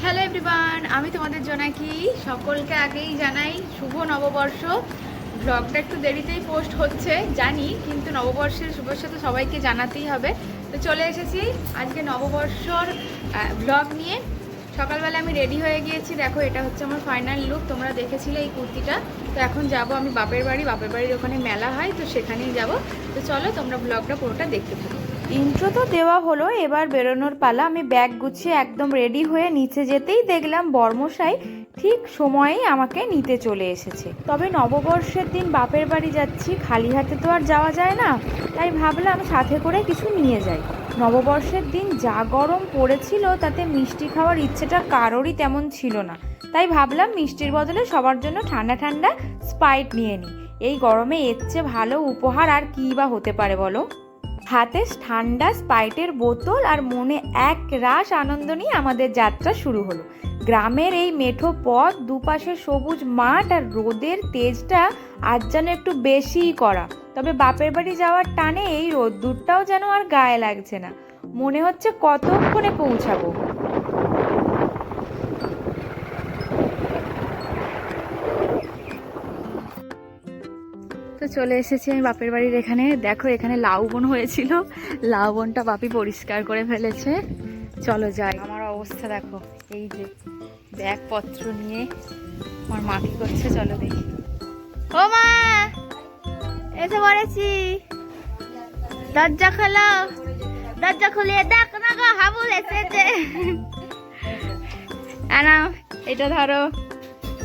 Hello everyone, আমি তোমাদের জোনাকি। সকলকে আগেই জানাই শুভ নববর্ষ। ব্লগটা একটু দেরিতেই পোস্ট হচ্ছে জানি, কিন্তু নববর্ষের শুভেচ্ছা তো সবাইকে জানাতেই হবে। তো চলে এসেছি আজকে নববর্ষর ব্লগ নিয়ে। সকালবেলা আমি রেডি হয়ে গিয়েছি, দেখো এটা হচ্ছে আমার ফাইনাল লুক। তোমরা দেখেছিলে এই কুর্তিটা। তো এখন যাব আমি বাপের বাড়ির ওখানে মেলা হয়, তো সেখানেই যাব। তো চলো তোমরা ব্লগটা পুরোটা দেখতে থাকো। ইন্ট্রো তো দেওয়া হলো, এবার বেরোনোর পালা। আমি ব্যাগ গুছিয়ে একদম রেডি হয়ে নিচে যেতেই দেখলাম বর্মশাই ঠিক সময়েই আমাকে নিতে চলে এসেছে। তবে নববর্ষের দিন বাপের বাড়ি যাচ্ছি, খালি হাতে তো আর যাওয়া যায় না, তাই ভাবলাম সাথে করে কিছু নিয়ে যাই। নববর্ষের দিন যা গরম পড়েছিল তাতে মিষ্টি খাওয়ার ইচ্ছেটা কারোরই তেমন ছিল না, তাই ভাবলাম মিষ্টির বদলে সবার জন্য ঠান্ডা ঠান্ডা স্প্রাইট নিয়ে নিই। এই গরমে এর চেয়ে ভালো উপহার আর কী বা হতে পারে বলো। হাতে ঠান্ডা স্প্রাইটের বোতল আর মনে এক রাশ আনন্দ নিয়ে আমাদের যাত্রা শুরু হলো। গ্রামের এই মেঠো পথ, দুপাশে সবুজ মাঠ আর রোদের তেজটা আজ যেন একটু বেশিই করা। তবে বাপের বাড়ি যাওয়ার টানে এই রোদ্দুরটাও যেন আর গায়ে লাগছে না। মনে হচ্ছে কতক্ষণে পৌঁছাবো। তো চলে এসেছি আমি বাপের বাড়ির এখানে। দেখো এখানে লাউ বন হয়েছিল, লাউ বনটা বাপি পরিষ্কার করে ফেলেছে। চলো যাই। আমার অবস্থা দেখো, এই যে ব্যাগপত্র নিয়ে আমার মা কি করছে চলো দেখি। ও মা, এসে পড়েছি, দরজা খোলো, দরজা খুলিয়ে দেখ না গো, হাবুল এসেছে। নাও এটা ধরো,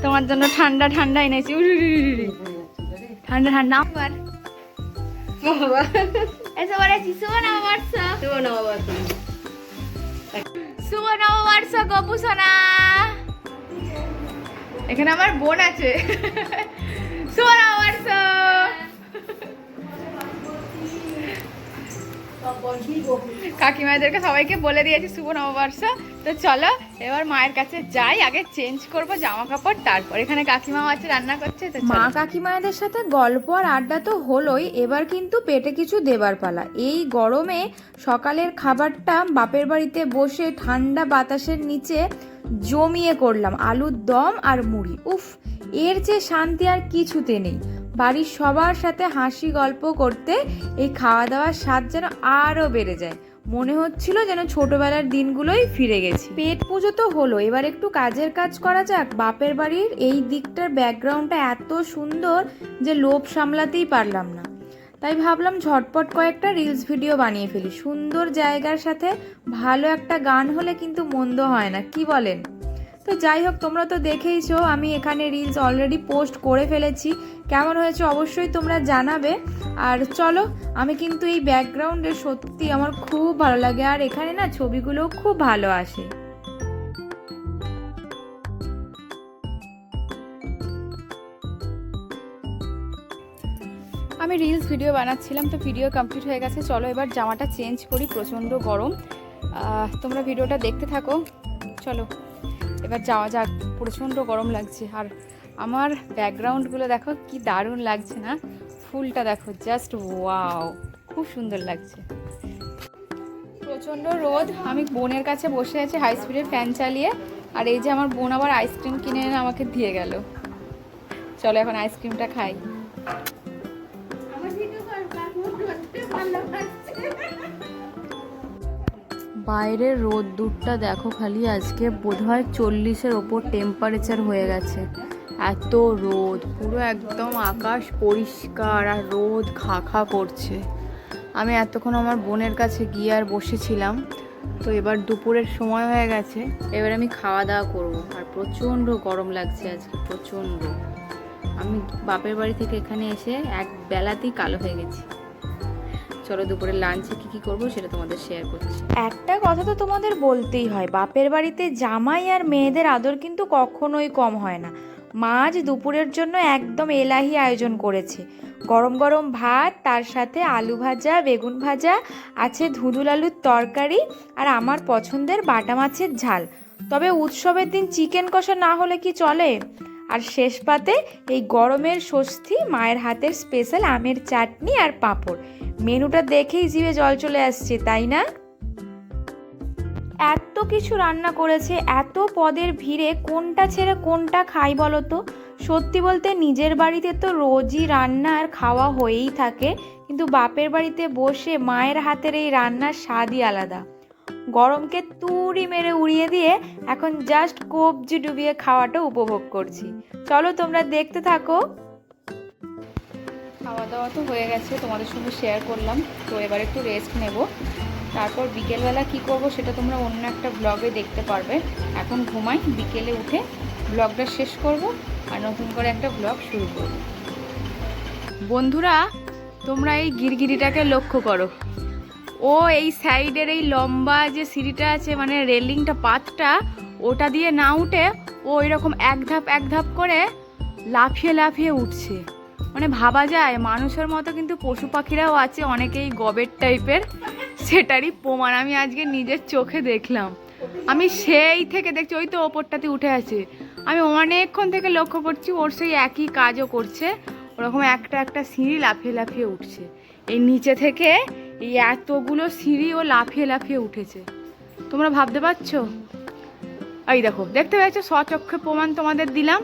তোমার জন্য ঠান্ডা ঠান্ডা এনেছি। ঠান্ডা ঠান্ডা আবার এসে পড়েছি। শুভ নববর্ষ, শুভ নববর্ষ, শুভ নববর্ষ গপু সোনা। এখানে আমার বোন আছে। শুভ নববর্ষ। কাকিমাদেরকে সবাইকে বলে দিয়েছি শুভ নববর্ষ। তো চলো এবার মায়ের কাছে যাই, আগে চেঞ্জ করব জামা কাপড়, তারপর এখানে কাকিমাও আছে রান্না করছে। তো মা কাকিমাদের সাথে গল্প আর আড্ডা তো হলোই, এবার কিন্তু পেটে কিছু দেবার পালা। এই গরমে সকালের খাবারটা বাপের বাড়িতে বসে ঠান্ডা বাতাসের নিচে জমিয়ে করলাম, আলুর দম আর মুড়ি। উফ, এর যে শান্তি আর কিছুতে নেই। বাড়ির সবার সাথে হাসি গল্প করতে এই খাওয়া দাওয়ার স্বাদ যেন আরও বেড়ে যায়। মনে হচ্ছিল যেন ছোটবেলার দিনগুলোই ফিরে গেছি। পেট পুজো তো হলো, এবার একটু কাজের কাজ করা যাক। বাপের বাড়ির এই দিকটার ব্যাকগ্রাউন্ডটা এত সুন্দর যে লোভ সামলাতেই পারলাম না, তাই ভাবলাম ঝটপট কয়েকটা রিলস ভিডিও বানিয়ে ফেলি। সুন্দর জায়গার সাথে ভালো একটা গান হলে কিন্তু মন্দ হয় না, কি বলেন? তো যাই হোক, তোমরা তো দেখেইছো আমি এখানে রিলস অলরেডি পোস্ট করে ফেলেছি। কেমন হয়েছে অবশ্যই তোমরা জানাবে। আর চলো, আমি কিন্তু এই ব্যাকগ্রাউন্ডে সত্যি আমার খুব ভালো লাগে, আর এখানে না ছবিগুলোও খুব ভালো আসে। আমি রিলস ভিডিও বানাচ্ছিলাম, তো ভিডিও কমপ্লিট হয়ে গেছে। চলো এবার জামাটা চেঞ্জ করি, প্রচণ্ড গরম। তোমরা ভিডিওটা দেখতে থাকো। চলো এবার যাওয়া যাক, প্রচণ্ড গরম লাগছে। আর আমার ব্যাকগ্রাউন্ডগুলো দেখো কি দারুণ লাগছে না? ফুলটা দেখো, জাস্ট ওয়াও, খুব সুন্দর লাগছে। প্রচণ্ড রোদ। আমি বোনের কাছে বসে আছি হাই স্পিডের ফ্যান চালিয়ে, আর এই যে আমার বোন আবার আইসক্রিম কিনে এনে আমাকে দিয়ে গেল। চলো এখন আইসক্রিমটা খাই। বাইরের রোদ্দুরটা দেখো খালি, আজকে বোধহয় 40-এর ওপর টেম্পারেচার হয়ে গেছে। এত রোদ, পুরো একদম আকাশ পরিষ্কার আর রোদ খা খা করছে। আমি এতক্ষণ আমার বোনের কাছে গিয়ে আর বসেছিলাম। তো এবার দুপুরের সময় হয়ে গেছে, এবার আমি খাওয়া দাওয়া করবো। আর প্রচণ্ড গরম লাগছে আজকে, প্রচণ্ড। আমি বাপের বাড়ি থেকে এখানে এসে এক বেলাতেই কালো হয়ে গেছি। চলো দুপুরে লাঞ্চে কি করবো সেটা তোমাদের শেয়ার করছি। একটা কথা তো তোমাদের বলতেই হয়, বাপের বাড়িতে জামাই আর মেয়েদের আদর কিন্তু কখনোই কম হয় না। মা আজ দুপুরের জন্য একদম এলাহি আয়োজন করেছে। গরম গরম ভাত, তার সাথে আলু ভাজা, বেগুন ভাজা, আছে ধুঁদুল আলুর তরকারি, আর আমার পছন্দের বাটা মাছের ঝাল। তবে উৎসবের দিন চিকেন কষা না হলে কি চলে? আর শেষ পাতে এই গরমের স্বস্তি, মায়ের হাতের স্পেশাল আমের চাটনি আর পাঁপড়। মেনুটা দেখেই জিভে জল চলে আসছে, তাই না? এত কিছু রান্না করেছে, এত পদের ভিড়ে কোনটা ছেড়ে কোনটা খাই বলো তো। সত্যি বলতে নিজের বাড়িতে তো রোজই রান্না আর খাওয়া হয়েই থাকে, কিন্তু বাপের বাড়িতে বসে মায়ের হাতের এই রান্নার স্বাদই আলাদা। গরমকে তুড়ি মেরে উড়িয়ে দিয়ে এখন জাস্ট কবজি ডুবিয়ে খাওয়াটা উপভোগ করছি। চলো তোমরা দেখতে থাকো। খাওয়া দাওয়া তো হয়ে গেছে, তোমাদের সঙ্গে শেয়ার করলাম। তো এবার একটু রেস্ট নেব, তারপর বিকেলবেলা কি করব সেটা তোমরা অন্য একটা ব্লগে দেখতে পারবে। এখন ঘুমাই, বিকেলে উঠে ব্লগটা শেষ করব আর নতুন করে একটা ব্লগ শুরু করব। বন্ধুরা, তোমরা এই গিরগিটিটাকে লক্ষ্য করো। ও এই সাইডের এই লম্বা যে সিঁড়িটা আছে, মানে রেলিংটা, পাতটা, ওটা দিয়ে না উঠে ও এরকম এক ধাপ করে লাফিয়ে লাফিয়ে উঠছে। মানে ভাবা যায় মানুষের মতো কিন্তু পশু পাখিরাও আছে অনেকেই গবেট টাইপের, সেটারই প্রমাণ আমি আজকে নিজের চোখে দেখলাম। আমি সেই থেকে দেখছি, ওই তো ওপরটাতে উঠে আছে, আমি অনেকক্ষণ থেকে লক্ষ্য করছি ওর সেই একই কাজও করছে। ওরকম একটা সিঁড়ি লাফিয়ে লাফিয়ে উঠছে। এই নিচে থেকে এই এতগুলো সিঁড়ি ও লাফিয়ে লাফিয়ে উঠেছে, তোমরা ভাবতে পারছো? এই দেখো, দেখতে পাচ্ছ, স্বচক্ষে প্রমাণ তোমাদের দিলাম।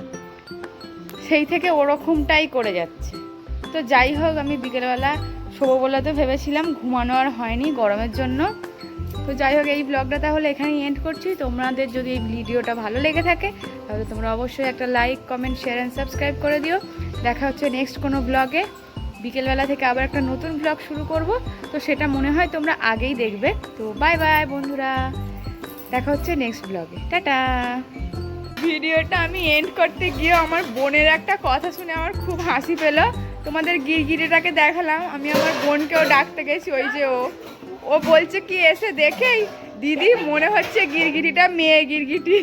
সেই থেকে ওরকমটাই করে যাচ্ছে। তো যাই হোক, আমি বিকেলবেলা শোবো বলে তো ভেবেছিলাম, ঘুমানো আর হয়নি গরমের জন্য। তো যাই হোক, এই ব্লগটা তাহলে এখানেই এন্ড করছি। তোমাদের যদি এই ভিডিওটা ভালো লেগে থাকে তাহলে তোমরা অবশ্যই একটা like, comment, share and subscribe করে দিও। দেখা হচ্ছে নেক্সট কোনো ব্লগে। বিকেলবেলা থেকে আবার একটা নতুন ব্লগ শুরু করব, তো সেটা মনে হয় তোমরা আগেই দেখবে। তো বাই বাই বন্ধুরা, দেখা হচ্ছে নেক্সট ব্লগে, টাটা। ভিডিওটা আমি এন্ড করতে গিয়ে আমার বোনের একটা কথা শুনে আমার খুব হাসি পেলো। তোমাদের গিরগিটিটাকে দেখালাম, আমি আমার বোনকেও ডাকতে গেছি। ওই যে ও বলছে কি, এসে দেখেই দিদি মনে হচ্ছে গিরগিটিটা মেয়ে গিরগিটি।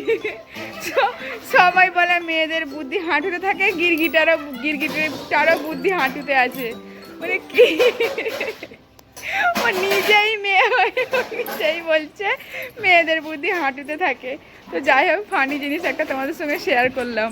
সবাই বলে মেয়েদের বুদ্ধি হাঁটুতে থাকে, গিরগিটারও বুদ্ধি হাঁটুতে আছে। মানে কি, ও নিজেই মেয়ে হয়ে নিজেই বলছে মেয়েদের বুদ্ধি হাঁটুতে থাকে। তো যাই হোক, ফানি জিনিস একটা তোমাদের সঙ্গে শেয়ার করলাম।